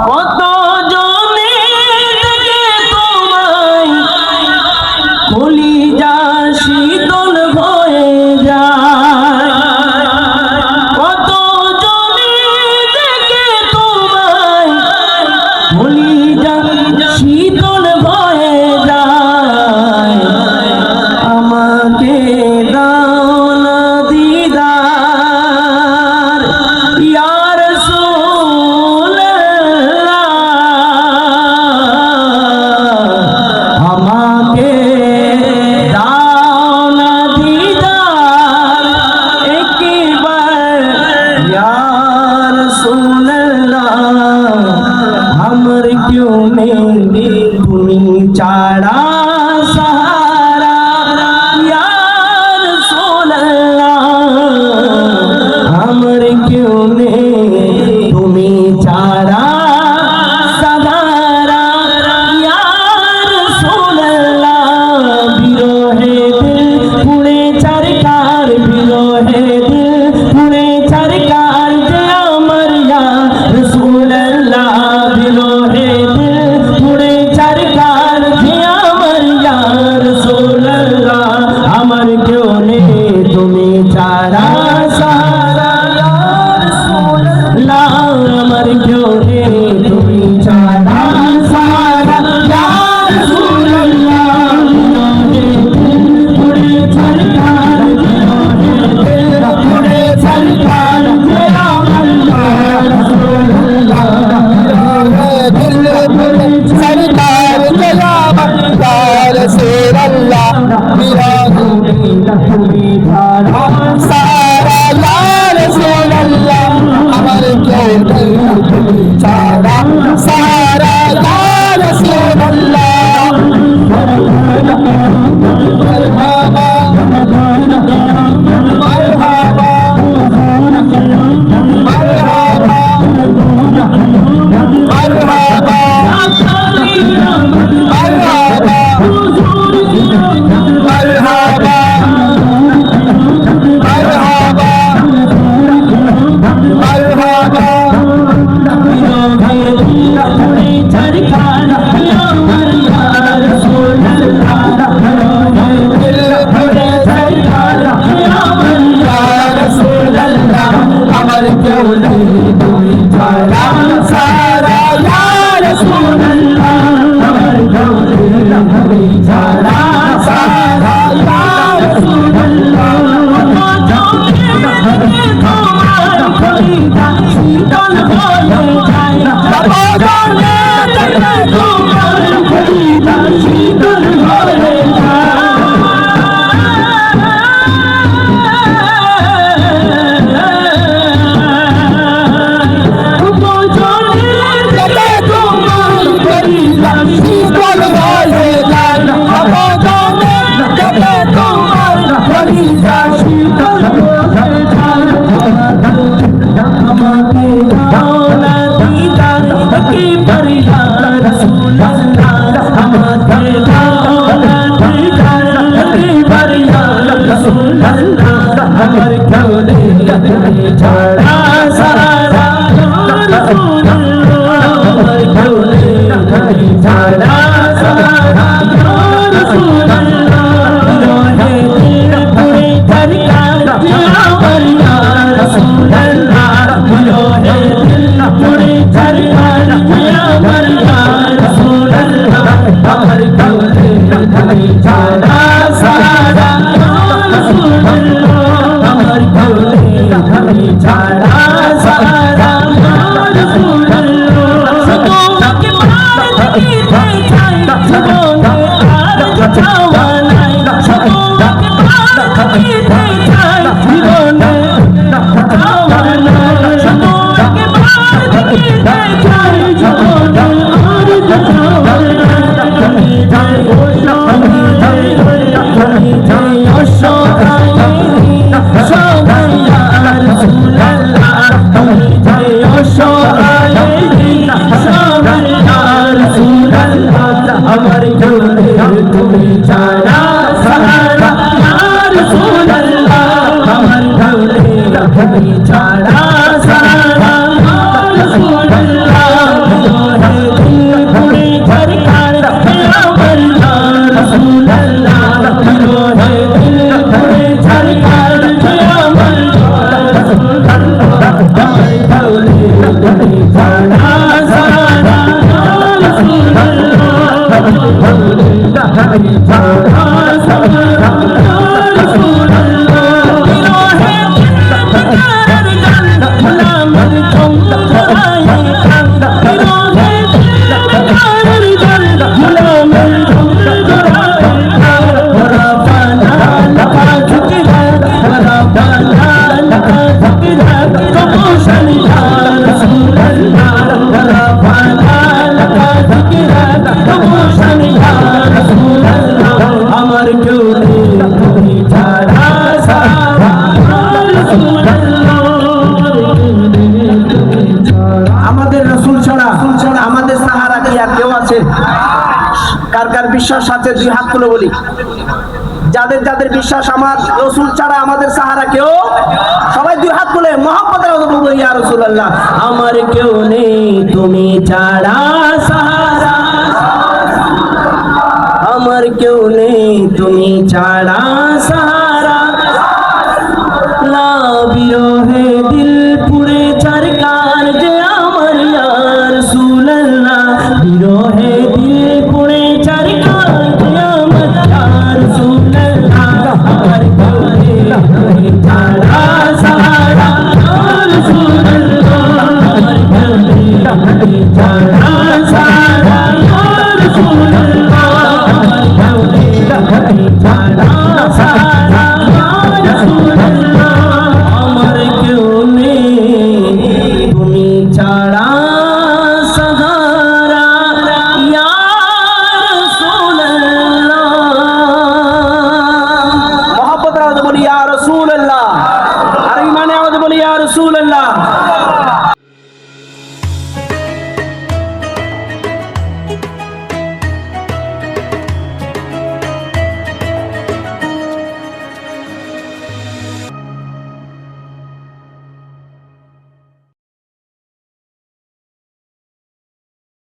কত জনে দেখে তোমায় কলিজা শীতল হয়ে যায়, কত জনে দেখে তোমায় কলিজা শীতল হয়ে যায়। আমাকে দাও না দিদার ইয়া রাসূলুল্লাহ, আমাকে দাও না দিদার একবার ইয়া রাসূলুল্লাহ। আমার क्यों नहीं তুমি ছাড়া सहारा या रसूल अल्लाह, আমার क्यों नहीं তুমি ছাড়া सहारा या रसूल अल्लाह। বিরহে দিল পুড়ে চরকার, বিরহে দিল পুড়ে চরকার যে আমার ইয়া রসূল আল্লাহ। বিরহে দিল পুড়ে চরকার যে আমার ইয়া রসূল আল্লাহ। আমার কেউ নেই তুমি ছাড়া সারা ইয়া রসূল আল্লাহ, আমার কেউ নেই তুমি ছাড়া সারা ইয়া রসূল আল্লাহ। বিরহে দিল পুড়ে চরকার, বিরহে দিল পুড়ে চরকার যে আমার ইয়া রসূল আল্লাহ। दिल सरकार कयामत का रसूल अल्लाह, मेरा তুমি ছাড়া सारा या रसूल अल्लाह। हमारे क्यों दिल तुम सारा सारा या रसूल अल्लाह। मरहबा मरहबा मरहबा मरहबा জীবনে ছাড়া সারা আমার কেউ নেই তুমি ছাড়া সারা আমাদের রাসূল ছাড়া আমাদের সাহারা কি আর কেউ আছে? কার কার বিশ্বাস আছে দুই হাত তুলে বলি। যাদের যাদের বিশ্বাস আমার রাসূল ছাড়া আমাদের সাহারা কেউ, সবাই দুই হাত তুলে মুহাম্মদের বলবো ইয়া রাসূলুল্লাহ। আমার কেউ নেই তুমি ছাড়া সাহারা আমার কেউ নেই তুমি ছাড়া সাহারা লা বিরহে দিল পুড়ে চারকার যে আমার ইয়া রাসূলুল্লাহ বিরহে দিল পুড়ে চারকার যে আমার ইয়া রাসূলুল্লাহ আমার কেউ নেই তুমি ছাড়া সাহারা রাসূলুল্লাহ আমার কেউ নেই তুমি ছাড়া সাহারা রাসূলুল্লাহ আমার কেউ নেই